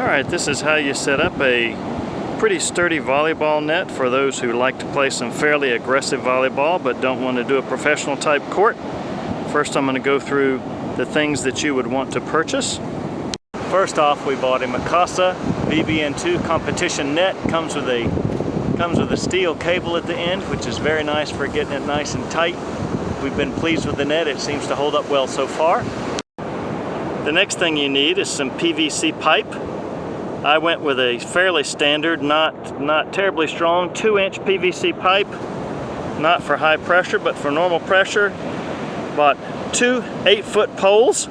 Alright, this is how you set up a pretty sturdy volleyball net for those who like to play some fairly aggressive volleyball but don't want to do a professional type court. First I'm going to go through the things that you would want to purchase. First off, we bought a Mikasa VBN2 competition net. Comes with a steel cable at the end, which is very nice for getting it nice and tight. We've been pleased with the net. It seems to hold up well so far. The next thing you need is some PVC pipe. I went with a fairly standard, not terribly strong, 2-inch PVC pipe. Not for high pressure, but for normal pressure. Bought 2 8-foot poles,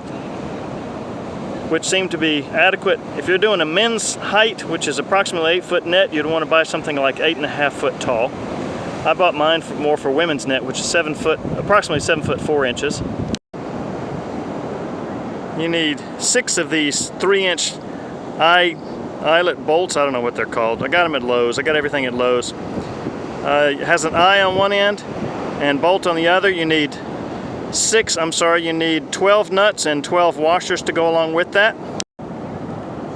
which seem to be adequate. If you're doing a men's height, which is approximately 8-foot net, you'd want to buy something like 8.5 foot tall. I bought mine more for women's net, which is approximately 7 foot 4 inches. You need 6 of these 3-inch eyelet bolts. I don't know what they're called. I got them at Lowe's. I got everything at Lowe's. It has an eye on one end and bolt on the other. You need 12 nuts and 12 washers to go along with that.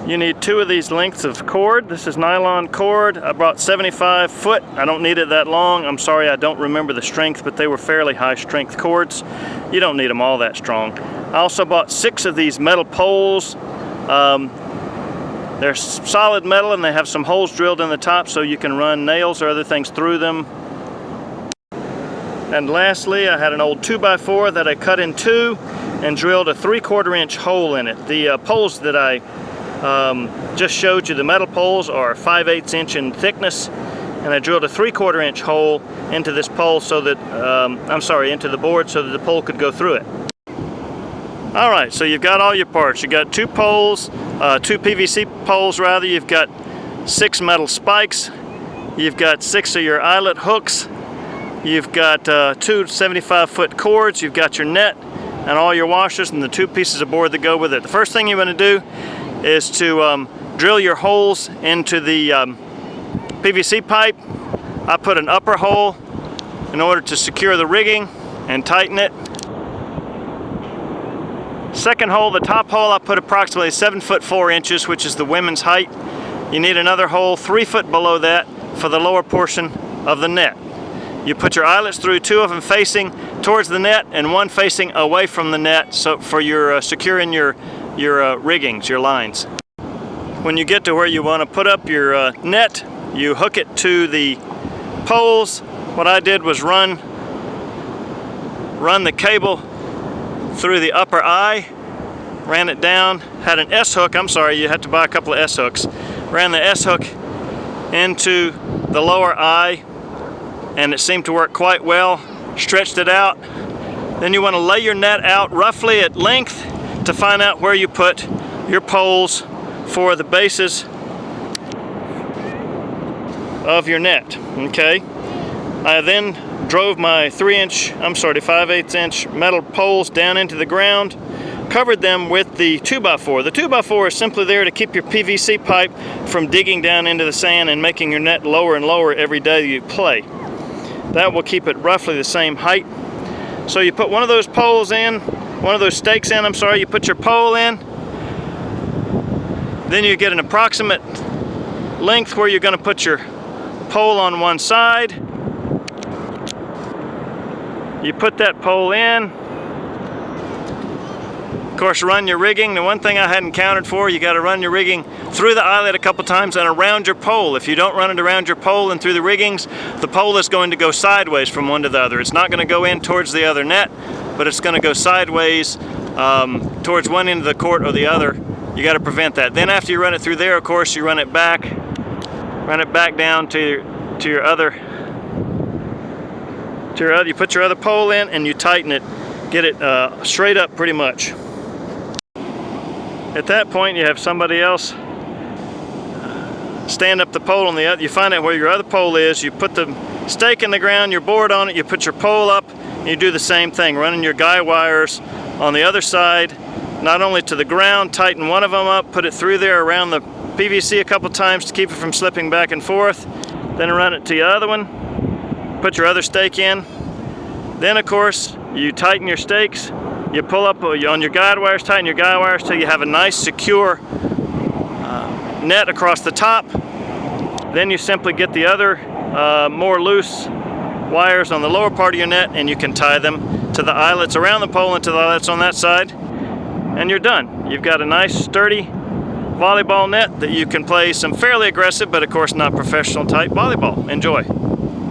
You need 2 of these lengths of cord. This is nylon cord. I brought 75 foot. I don't need it that long. I'm sorry, I don't remember the strength, but they were fairly high strength cords. You don't need them all that strong. I also bought 6 of these metal poles. They're solid metal and they have some holes drilled in the top so you can run nails or other things through them. And lastly, I had an old 2x4 that I cut in 2 and drilled a 3/4 inch hole in it. The poles that I just showed you, the metal poles, are 5/8 inch in thickness, and I drilled a 3/4 inch hole into this pole so that, into the board so that the pole could go through it. Alright, so you've got all your parts. You've got 2 poles, 2 PVC poles rather, you've got 6 metal spikes, you've got 6 of your eyelet hooks, you've got 2 75-foot cords, you've got your net and all your washers and the 2 pieces of board that go with it. The first thing you want to do is to drill your holes into the PVC pipe. I put an upper hole in order to secure the rigging and tighten it. Second hole, the top hole, I put approximately 7 foot 4 inches, which is the women's height. You need another hole 3 foot below that for the lower portion of the net. You put your eyelets through, 2 of them facing towards the net and 1 facing away from the net, so for your securing your riggings, your lines. When you get to where you want to put up your net, you hook it to the poles. What I did was run the cable through the upper eye, ran it down, had an S-hook, you had to buy a couple of S-hooks, ran the S-hook into the lower eye, and it seemed to work quite well. Stretched it out. Then you want to lay your net out roughly at length to find out where you put your poles for the bases of your net. Okay. I then drove my 5/8 inch metal poles down into the ground, covered them with the 2x4. The 2x4 is simply there to keep your PVC pipe from digging down into the sand and making your net lower and lower every day you play. That will keep it roughly the same height. So you put one of those poles in, one of those stakes in, you put your pole in. Then you get an approximate length where you're going to put your pole on one side. You put that pole in. Of course, run your rigging. The one thing I hadn't counted for, you got to run your rigging through the eyelet a couple times and around your pole. If you don't run it around your pole and through the riggings, the pole is going to go sideways from one to the other. It's not going to go in towards the other net, but it's going to go sideways towards one end of the court or the other. You got to prevent that. Then after you run it through there, of course, you run it back down to your other. You put your other pole in and you tighten it, get it straight up pretty much. At that point, you have somebody else stand up the pole on the other. You find out where your other pole is. You put the stake in the ground, your board on it. You put your pole up. And you do the same thing, running your guy wires on the other side, not only to the ground. Tighten one of them up, put it through there around the PVC a couple times to keep it from slipping back and forth. Then run it to the other one. Put your other stake in. Then, of course, you tighten your stakes. You pull up on your guide wires, tighten your guide wires till you have a nice secure net across the top. Then you simply get the other more loose wires on the lower part of your net, and you can tie them to the eyelets around the pole and to the eyelets on that side, and you're done. You've got a nice sturdy volleyball net that you can play some fairly aggressive, but of course not professional type volleyball. Enjoy.